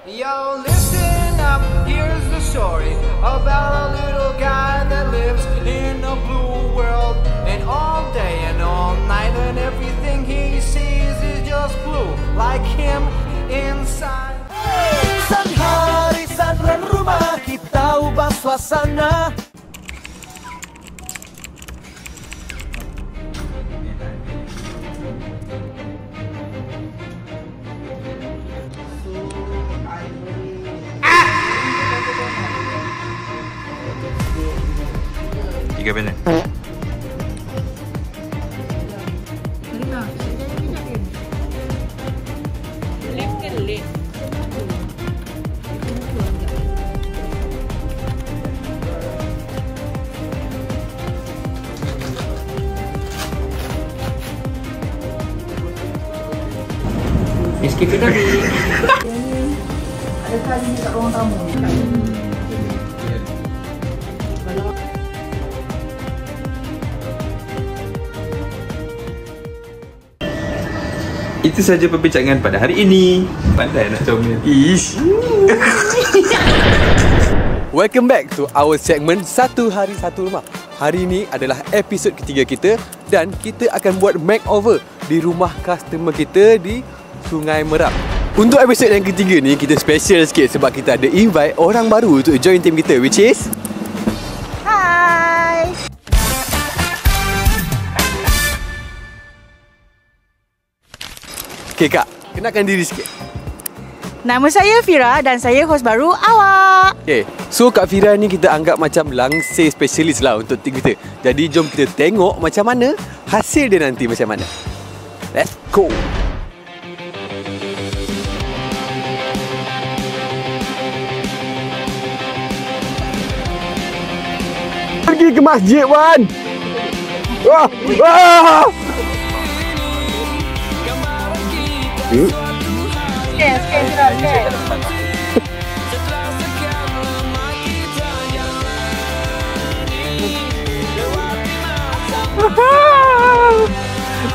Yo, listen up, here's the story about a little guy that lives in a blue world. And all day and all night and everything he sees is just blue, like him inside. Hari sandran rumah kita ubah suasana. Tiga banyak. Meski kena Ada kali ni kat ruang tamu. Itu saja perbincangan pada hari ini. Pandai nak comel. Ish. Welcome back to our segment Satu Hari Satu Rumah. Hari ini adalah episod ketiga kita dan kita akan buat makeover di rumah customer kita di Sungai Merak. Untuk episod yang ketiga ni kita special sikit sebab kita ada invite orang baru untuk join team kita, which is Hai. Okay Kak, kenalkan diri sikit. Nama saya Fira dan saya host baru awak. Okay, so Kak Fira ni kita anggap macam langsir specialist lah untuk team kita. Jadi jom kita tengok macam mana hasil dia nanti macam mana. Let's go. Pergi ke masjid, Wan. Wah, wah. Scan, scan.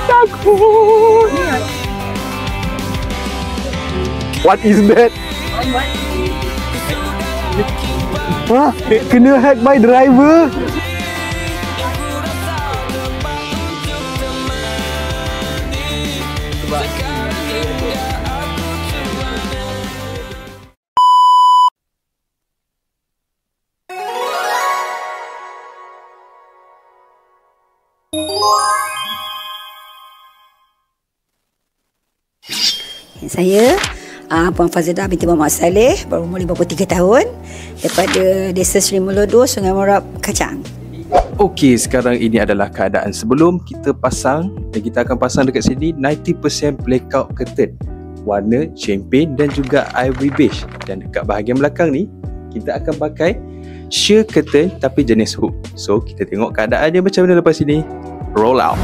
Takut. What is that? Wah, kena hack by driver. Saya Puan Fazidah binti Muhammad Saleh, berumur 53 tahun, daripada Desa Seri Melodo, Sungai Merak, Kacang. Okey, sekarang ini adalah keadaan sebelum kita pasang, dan kita akan pasang dekat sini 90% blackout curtain warna champagne dan juga ivory beige. Dan dekat bahagian belakang ni kita akan pakai sheer curtain tapi jenis hook. So kita tengok keadaannya macam mana lepas ini. Roll out.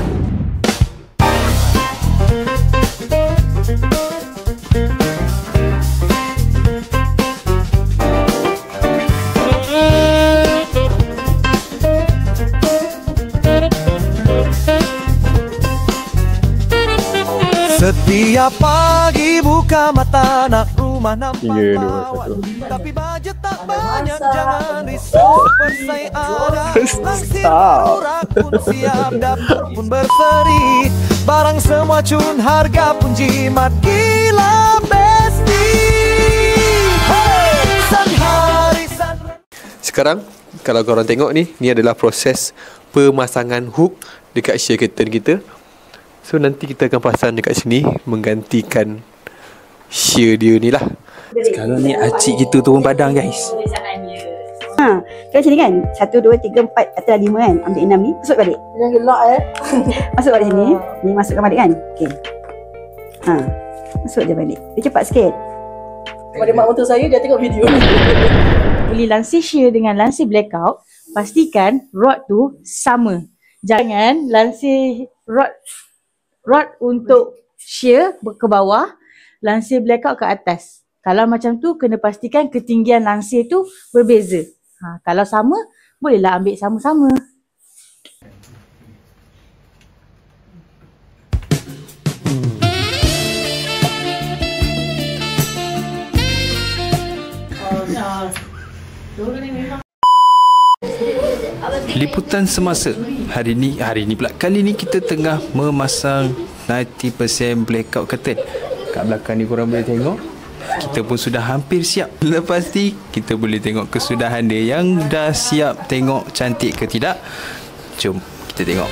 Setiap pagi buka mata nak rumah nampak lawan. Tapi bajet tak banyak, jangan risau, persai ada. Langsir murah pun siap, dapur pun berseri. Barang semua cun, harga pun jimat, gila besti. Hey, Sanhari Sanhari. Sekarang kalau korang tengok ni adalah proses pemasangan hook dekat sheer curtain kita. So nanti kita akan pasang dekat sini menggantikan sheer dia ni lah. Sekarang ni acik kita turun padang guys. Kan macam ni kan, 1, 2, 3, 4 atau 5 kan. Ambil 6 ni, masuk balik. Jangan gelak Masuk balik sini. Ni masukkan balik kan. Okay. Masuk je balik. Dia cepat sikit. Pada mak mentua saya, dia tengok video ni. Beli lansir sheer dengan lansir blackout, pastikan rod tu sama. Jangan lansir rod untuk sheer ke bawah, lansir blackout ke atas. Kalau macam tu, kena pastikan ketinggian lansir tu berbeza. Kalau sama, bolehlah ambil sama-sama. Liputan semasa hari ni pula. Kali ni kita tengah memasang 90% blackout curtain. Kat belakang ni korang boleh tengok, kita pun sudah hampir siap. Lepas ni kita boleh tengok kesudahan dia. Yang dah siap tengok cantik ke tidak, jom kita tengok.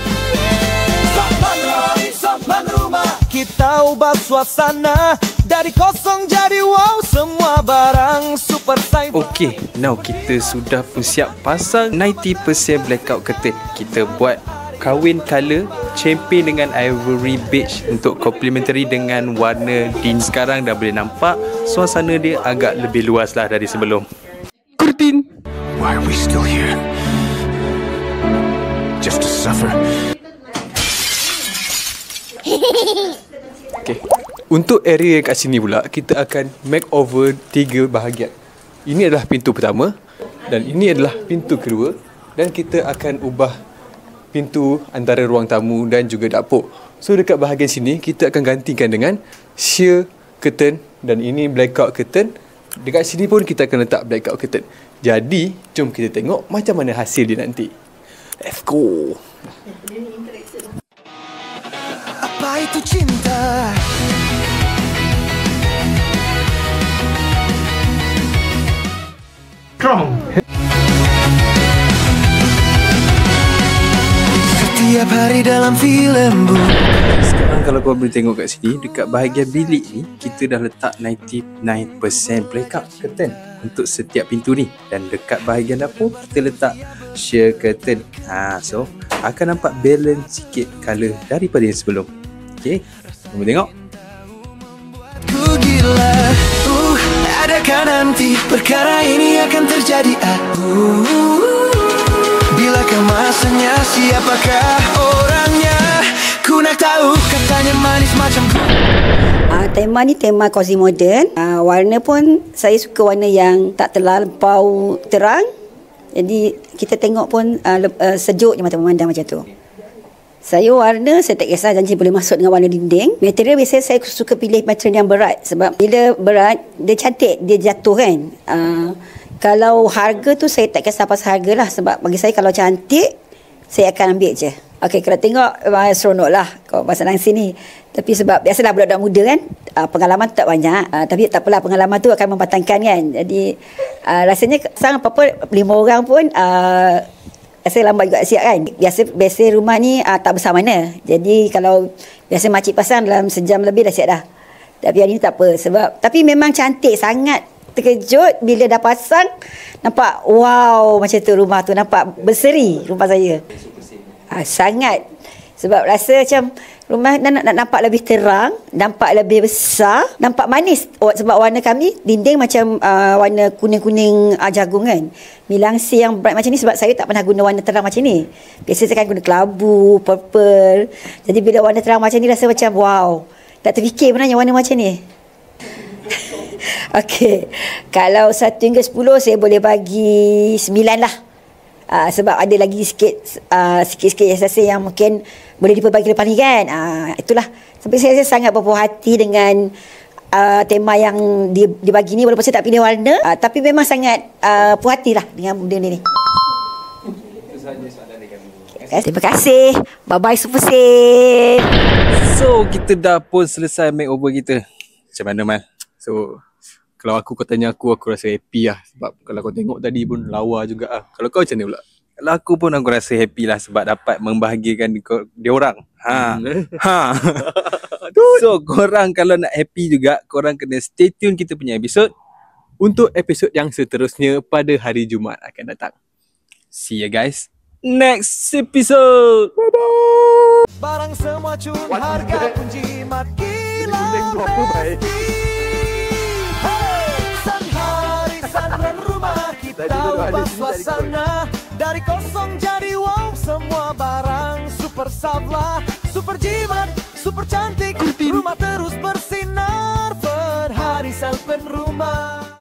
Kita ubah suasana dari kosong jadi wow, semua barang super size. Okey, now kita sudah pun siap pasang 90% blackout curtain. Kita buat kahwin color champagne dengan ivory beige untuk complementary dengan warna din. Sekarang dah boleh nampak suasana dia agak lebih luas lah dari sebelum. Kurtin. Why are we still here? Just to suffer? Okay. Untuk area kat sini pula, kita akan makeover 3 bahagian. Ini adalah pintu pertama dan ini adalah pintu kedua, dan kita akan ubah pintu antara ruang tamu dan juga dapur. So dekat bahagian sini kita akan gantikan dengan sheer curtain dan ini blackout curtain. Dekat sini pun kita akan letak blackout curtain. Jadi jom kita tengok macam mana hasil dia nanti. Let's go. Apa itu cinta? Setiap hari dalam filem. Sekarang kalau korang boleh tengok kat sini, dekat bahagian bilik ni kita dah letak 99% blackout curtain untuk setiap pintu ni. Dan dekat bahagian dapur kita letak sheer curtain. So akan nampak balance sikit colour daripada yang sebelum. Okay, boleh tengok. Ku gila, adakah nanti perkara ini akan terjadi? Bila kemasannya, siapakah orangnya? Ku nak tahu, katanya manis macam Tema ni tema cozy modern. Warna pun saya suka warna yang tak terlampau terang. Jadi kita tengok pun sejuk je mata memandang macam tu. Saya warna, saya tak kisah janji boleh masuk dengan warna dinding. Material biasanya saya suka pilih material yang berat. Sebab bila berat, dia cantik, dia jatuh kan. Kalau harga tu saya tak kisah pasal harga lah. Sebab bagi saya kalau cantik, saya akan ambil je. Okey, kalau tengok seronok lah kalau pasal nang sini. Tapi sebab biasalah budak-budak muda kan, pengalaman tak banyak. Tapi tak apalah, pengalaman tu akan membatangkan kan. Jadi rasanya sang apa-apa 5 orang pun rasa lambat juga siap kan. Biasa rumah ni tak besar mana. Jadi kalau biasa makcik pasang dalam sejam lebih dah siap dah. Tapi hari ni tak apa. Tapi memang cantik, sangat terkejut bila dah pasang. Nampak wow macam tu rumah tu. Nampak berseri rumah saya. Sangat. Sebab rasa macam rumah nak nampak lebih terang, nampak lebih besar, nampak manis. Sebab warna kami dinding macam warna kuning-kuning jagung kan. Milangsi yang bright macam ni sebab saya tak pernah guna warna terang macam ni. Biasa saya akan guna kelabu, purple. Jadi bila warna terang macam ni rasa macam wow. Tak terfikir sebenarnya warna macam ni. Okey. Kalau 1 hingga 10 saya boleh bagi 9 lah. Sebab ada lagi sikit-sikit yang mungkin boleh diperbagi lepas ni kan. Itulah. Sampai saya sangat berpuas hati dengan tema yang dibagi ni. Walaupun saya tak pilih warna, tapi memang sangat puas hati lah dengan benda ni. Terima kasih. Bye-bye Super Sen. So kita dah pun selesai makeover kita. Macam mana Mal? So kalau kau tanya aku rasa happy lah. Sebab kalau kau tengok tadi pun lawa juga lah. Kalau kau macam mana pula? Kalau aku pun aku rasa happy lah sebab dapat membahagiakan dia orang. So korang kalau nak happy juga, korang kena stay tune kita punya episod Untuk episod yang seterusnya pada hari Jumaat akan datang. See you guys next episode. Bye-bye. Barang semua cuma harga pun jimat gila. Kita ubah suasana dari kosong jadi wow, semua barang super sabla, super jimat, super cantik. Rumah terus bersinar per hari, sel penerima.